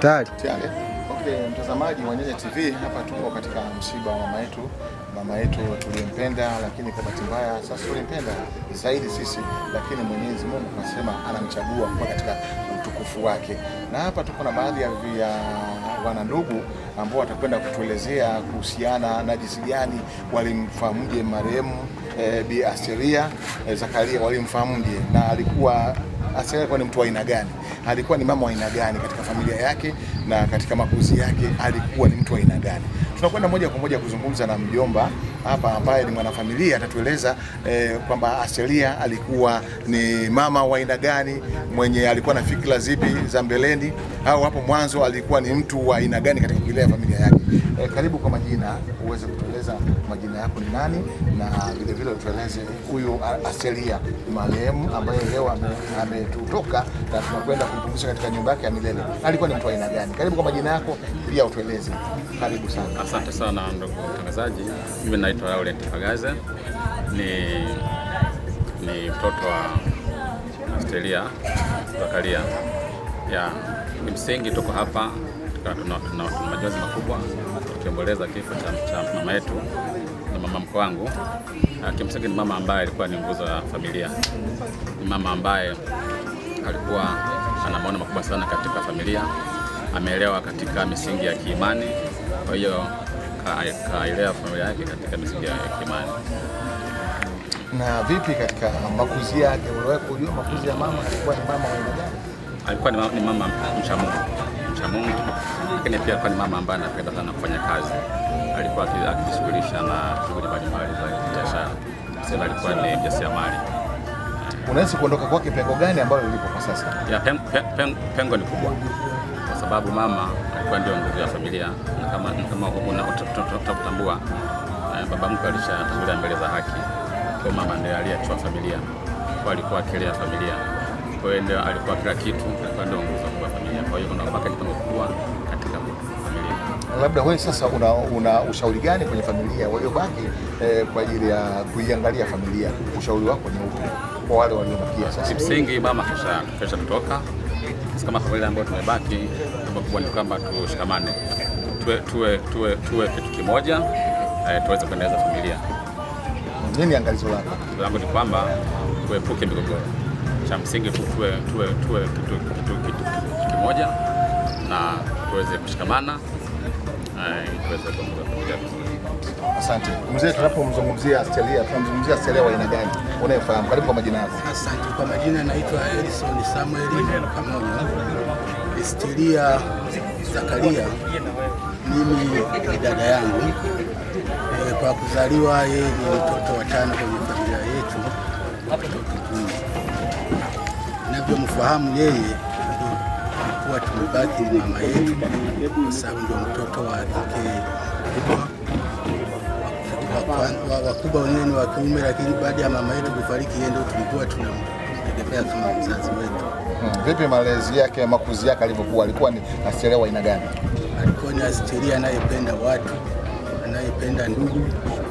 Tayari. Okay, mtazamaji wa Nyanya TV, hapa tuko katika msiba wa mama yetu tuliyempenda, lakini kwa bahati mbaya sasa tulimpenda zaidi sisi, lakini Mwenyezi Mungu akasema anamchagua kwa katika utukufu wake. Na hapa tuko na baadhi ya wanandugu ambao watakwenda kutuelezea kuhusiana na jinsi gani walimfahamuje marehemu Bi Asteria Zakaria, walimfahamuje na alikuwa Asteria ni mtu wa aina gani, alikuwa ni mama wa aina gani katika familia yake na katika makuzi yake alikuwa ni mtu wa aina gani. Tunakwenda moja kwa moja kuzungumza na mjomba hapa ambaye ni mwanafamilia, atatueleza kwamba Asteria alikuwa ni mama wa aina gani, mwenye alikuwa na fikra zipi za mbeleni, au hapo mwanzo alikuwa ni mtu wa aina gani katika kulea familia yake. Karibu kwa majina, uweze kutueleza majina yako ni nani, na vile vile utueleze huyu Asteria marehemu ambaye leo ametutoka na tunakwenda kumpumzisha katika nyumba yake ya milele, alikuwa ni mtu wa aina gani. Karibu kwa majina yako pia utueleze. Karibu sana. Asante sana ndugu mtangazaji. Mimi naitwa Laurent Fagaze, ni mtoto wa Asteria Zakaria. Ni msingi tuko hapa tuna majonzi makubwa tukiomboleza kifo cha mama yetu na mama mkwe wangu. Kimsingi ni mama ambaye alikuwa ni nguzo ya familia, ni mama ambaye alikuwa ana maono makubwa sana katika familia, ameelewa katika misingi ya kiimani, kwa hiyo kailea familia yake katika misingi ya kiimani. Na vipi katika makuzi yake, uliwahi kujua makuzi ya mama alikuwa ni mama wa aina gani? Alikuwa ni mama mcha Mungu, lakini pia alikuwa ni mama ambaye anapenda sana kufanya kazi. Alikuwa akijishughulisha na shughuli mbalimbali za biashara. Sasa alikuwa ni mjasiriamali. Unaweza kuondoka kwake pengo gani ambalo lipo kwa sasa? Pengo ni kubwa, kwa sababu mama alikuwa ndio nguzo ya familia, na kama tunatambua baba mkwe alishatangulia mbele za haki, kwa mama ndiye aliyetoa familia, kwa alikuwa akilea familia, kwa hiyo ndio alikuwa kila kitu, alikuwa ndio nguzo ya familia. Kwa hiyo kuna mpaka ni pengo kubwa katika familia. Labda wewe sasa una ushauri gani kwenye familia waliobaki kwa ajili ya kuiangalia familia? Ushauri wako ni upi kwa wale waliobakia sasa? Kimsingi mama kesha kutoka, kama familia ambayo tumebaki, kubwa ni kwamba tushikamane, tuwe kitu kimoja, tuweze kuendeleza familia. Nini angalizo lako? Langu ni kwamba tuepuke migogoro. Cha msingi tuwe kitu kimoja na tuweze kushikamana, tuweze kuongoza familia vizuri. Asante. Mzee, tunapomzungumzia Asteria, tunamzungumzia Asteria wa aina gani unayefahamu? Karibu kwa majina yako. Asante. Kwa majina naitwa Edison Samuel Kamonyo. Asteria Zakaria mimi ni dada yangu. Kwa kuzaliwa yeye ni mtoto wa 5 kwenye familia yetu. Navyomfahamu yeye kwa tumebaki ni mama yetu, kwa sababu ndio mtoto wa kike wakubwa wenyewe ni wa kiume, lakini baada ya mama yetu kufariki yeye ndio tulikuwa tunamtegemea kama mzazi wetu. Vipi malezi yake, makuzi yake alivyokuwa, alikuwa ni Asteria wa aina gani? Alikuwa ni Asteria anayependa watu, anayependa ndugu,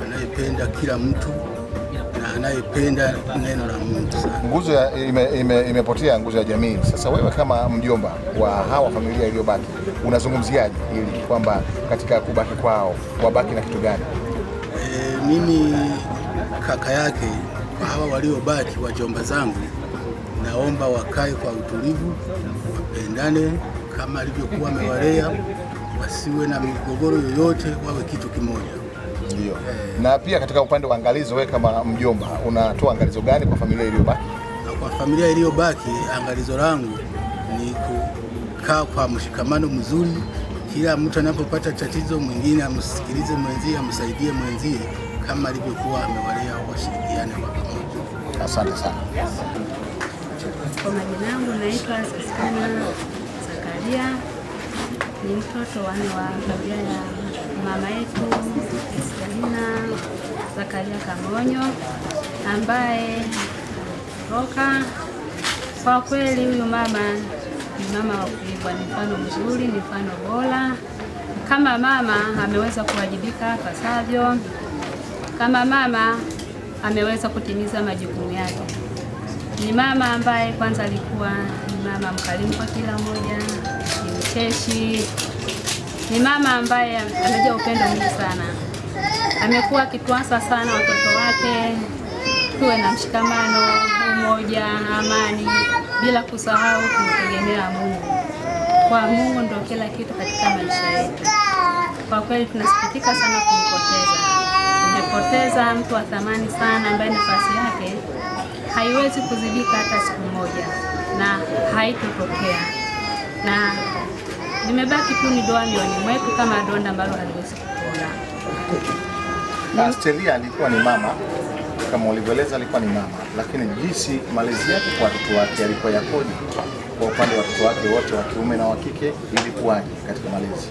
anayependa kila mtu na anayependa neno la Mungu sana. Nguzo imepotea, nguzo ya jamii. Sasa wewe kama mjomba wa hawa familia iliyobaki, unazungumziaje ili kwamba katika kubaki kwao wabaki na kitu gani? Mimi kaka yake, kwa hawa waliobaki wajomba zangu, naomba wakae kwa utulivu, wapendane kama alivyokuwa amewalea, wasiwe na migogoro yoyote, wawe kitu kimoja. Ndio. Na pia katika upande wa angalizo, wewe kama mjomba unatoa angalizo gani kwa familia iliyobaki? Kwa familia iliyobaki, angalizo langu ni kukaa kwa mshikamano mzuri. Kila mtu anapopata tatizo, mwingine amsikilize mwenzie, amsaidie mwenzie kama alivyokuwa amewalea, washirikiane kwa pamoja. Asante sana. Kwa majina yangu naitwa Asteria Zakaria, ni mtoto wa familia ya mama yetu Asteria Zakaria Kamonyo ambaye roka. Kwa kweli huyu mama ni mama wa kuigwa, ni mfano mzuri, ni mfano bora. Kama mama ameweza kuwajibika pasavyo, kama mama ameweza kutimiza majukumu yake. Ni mama ambaye kwanza alikuwa ni mama mkarimu kwa kila mmoja, ni mcheshi, ni mama ambaye amejaa upendo mwingi sana. Amekuwa akituasa sana watoto wake tuwe na mshikamano, umoja, amani, bila kusahau kumtegemea Mungu. Kwa Mungu ndio kila kitu katika maisha yetu. Kwa kweli tunasikitika sana kumpoteza. Tumepoteza mtu wa thamani sana ambaye nafasi yake haiwezi kuzibika hata siku moja na haitotokea. Na limebaki tu ni doa mioyoni mwetu kama donda ambalo haliwezi kupona. Stelia alikuwa ni mama, kama ulivyoeleza alikuwa ni mama, lakini jinsi malezi yake kwa watoto wake alikuwa yakoje? Kwa upande wa watoto wake wote wa kiume na wa kike ilikuwaje katika malezi?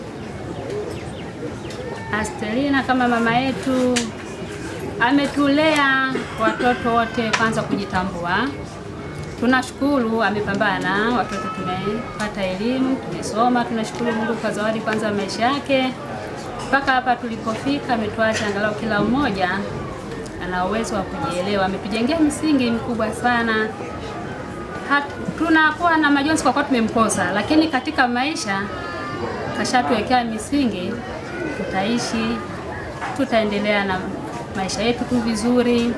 Stelia kama mama yetu ametulea watoto wote kwanza kujitambua. Tunashukuru amepambana, watoto tumepata elimu, tumesoma, tunashukuru Mungu kwa zawadi kwanza maisha yake. Mpaka hapa tulipofika ametuacha angalau kila mmoja ana uwezo wa kujielewa. Ametujengea misingi mikubwa sana. Tunakuwa na majonzi kwa kuwa tumemkosa, lakini katika maisha kashatuwekea misingi, tutaishi, tutaendelea na maisha yetu tu vizuri,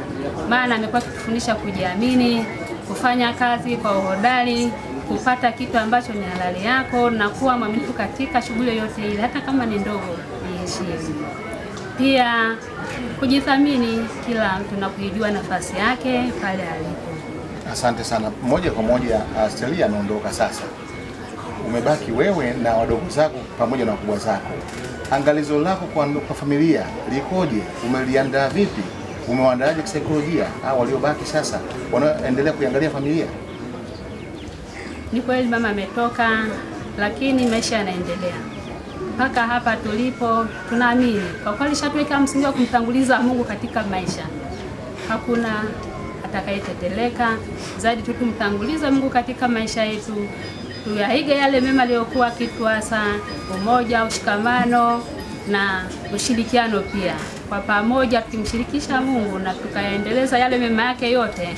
maana amekuwa akitufundisha kujiamini, kufanya kazi kwa uhodari, kupata kitu ambacho ni halali yako na kuwa mwaminifu katika shughuli yoyote ile, hata kama ni ndogo, iheshimu. Pia kujithamini kila mtu na kujua nafasi yake pale alipo. Asante sana. Moja kwa moja Stelia anaondoka sasa. Umebaki wewe na wadogo zako pamoja na wakubwa zako. Angalizo lako kwa familia likoje? Umeliandaa vipi? Umewaandaaje kisaikolojia hao waliobaki sasa wanaendelea kuiangalia familia? Ni kweli mama ametoka, lakini maisha yanaendelea. Mpaka hapa tulipo tunaamini kwa kweli shatuweka msingi wa kumtanguliza Mungu katika maisha. Hakuna atakayeteteleka, zaidi tu tumtanguliza Mungu katika maisha yetu. Tuyaige yale mema aliyokuwa akituasa, umoja, ushikamano na ushirikiano pia. Kwa pamoja tukimshirikisha Mungu na tukaendeleza yale mema yake yote,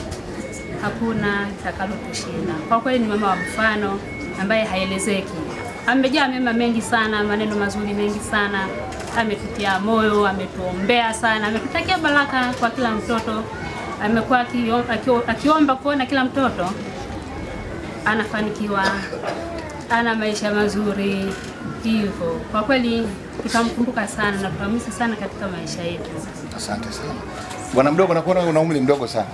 hakuna litakalotushinda. Kwa kweli ni mama wa mfano ambaye haelezeki. Amejaa mema mengi sana, maneno mazuri mengi sana. Ametutia moyo, ametuombea sana, ametutakia baraka kwa kila mtoto. Amekuwa akiomba kuona kila mtoto anafanikiwa, ana maisha mazuri hivyo. Kwa kweli tutamkumbuka sana na tutamisi sana katika maisha yetu. Asante sana. Bwana mdogo, nakuona una umri mdogo sana.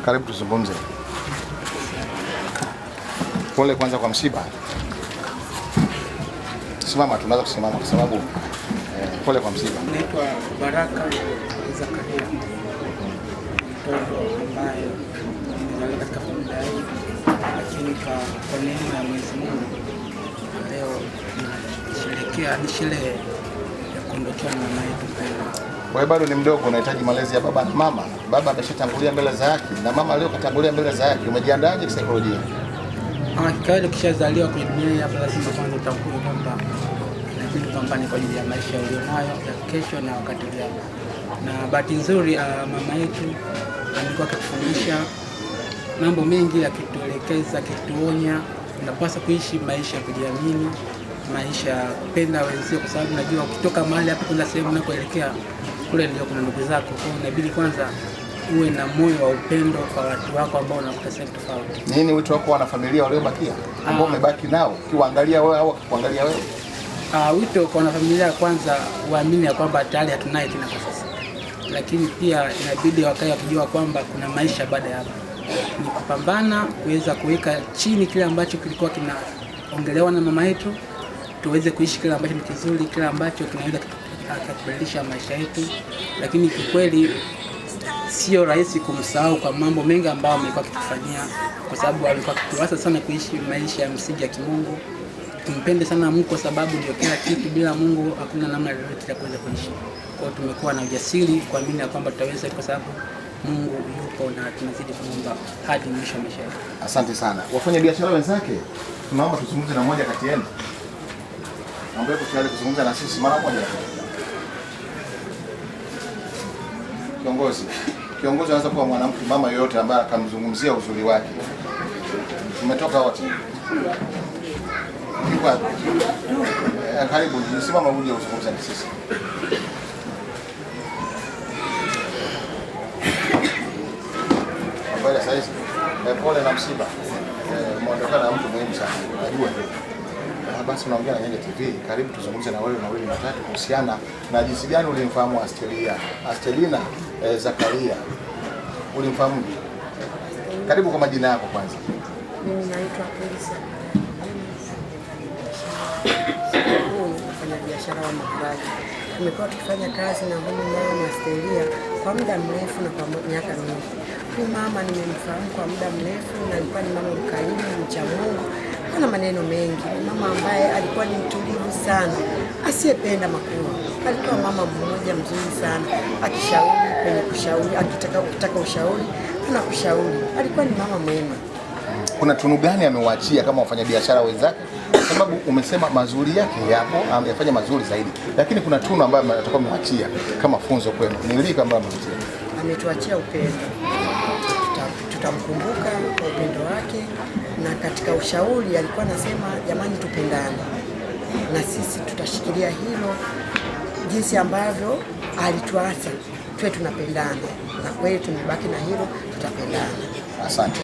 Karibu tuzungumze. Pole kwanza kwa msiba. Simama, tunaweza kusimama kwa sababu pole kwa msiba. Naitwa Baraka Zakaria. Mtoto ambaye nimezaliwa katika familia hii, lakini kwa neema ya Mwenyezi Mungu leo ni sherehe ya kuondokea mama yetu mpendwa. Wewe bado ni mdogo, unahitaji malezi ya baba na mama. Baba ameshatangulia mbele za haki na mama leo katangulia mbele za haki. Umejiandaje kisaikolojia? Kawaida ukishazaliwa kwenye dunia hapa lazima kwanza utambue kwamba inabidi kupambana kwa ajili ya maisha ulionayo ya kesho na wakati ujao. Na bahati nzuri mama yetu alikuwa akitufundisha mambo mengi, akituelekeza, akituonya tunapaswa kuishi maisha ya kujiamini, maisha ya kupenda wenzio, kwa sababu najua ukitoka mahali hapa kwenda sehemu unakoelekea kule ndio kuna ndugu zako. Kwa hiyo inabidi kwanza uwe na moyo wa upendo kwa watu wako ambao unakuta sehemu tofauti. Nini wito wako wana familia waliobakia ambao umebaki nao, kiwaangalia wewe au kuangalia wewe? Wito kwa wanafamilia kwanza uamini ya kwamba tayari hatunaye tena kwa sasa, lakini pia inabidi wakae wakijua kwamba kuna maisha baada ya hapa. Ni kupambana kuweza kuweka chini kile ambacho kilikuwa kinaongelewa na mama yetu, tuweze kuishi kile ambacho ni kizuri, kile ambacho kinaweza kubadilisha maisha yetu. Lakini kikweli sio rahisi kumsahau kwa mambo mengi ambayo amekuwa akitufanyia, kwa sababu alikuwa akituasa sana kuishi maisha ya msingi ya kimungu. Tumpende sana Mungu kwa sababu ndio kila kitu, bila Mungu hakuna namna yoyote ya kuweza kuishi. Kwa hiyo tumekuwa na ujasiri kuamini ya kwamba tutaweza kwa sababu Mungu yupo na tunazidi kuomba hadi mwisho wa maisha yetu. Asante sana. Wafanya biashara wenzake, tunaomba tuzungumze na mmoja kati yenu. Naomba tayari kuzungumza na sisi mara moja. Kiongozi anaweza kuwa mwanamke, mama yoyote ambaye akamzungumzia uzuri wake. Tumetoka wote. kwa karibu simama uje uzungumze na sisi. Habari sasa hizi. Pole na msiba. Muondokana na mtu muhimu sana. Najua. Basi unaongea na Nyenge TV. Karibu tuzungumze na wewe mawili matatu kuhusiana na jinsi gani ulimfahamu Astelina Zakaria. Ulimfahamu? Karibu kwa majina yako kwanza. Mimi naitwa Felisa. Mfanya biashara wa maharage. Tumekuwa tukifanya kazi na huyu mama Astelia kwa muda mrefu na kwa miaka mingi. Huyu mama nimemfahamu kwa muda mrefu na alikuwa ni mama mkarimu, mcha Mungu, hana maneno mengi. Mama ambaye alikuwa ni mtulivu sana, asiyependa makuu. Alikuwa mama mmoja mzuri sana, akishauri kwenye kushauri, akitaka ushauri anakushauri. Alikuwa ni mama mwema. Kuna tunu gani amewaachia kama wafanyabiashara wenzake? Kwa sababu umesema mazuri yake yapo, amefanya mazuri zaidi. Lakini kuna tunu ambayo atakuwa amewaachia kama funzo kwenu. Ni lipi ambayo amewaachia? Ametuachia upendo. Tutamkumbuka kwa upendo wake, na katika ushauri alikuwa anasema jamani, tupendane. Na sisi tutashikilia hilo jinsi ambavyo alituasa tuwe tunapendana. Na kweli tumebaki na hilo, tutapendana. Asante.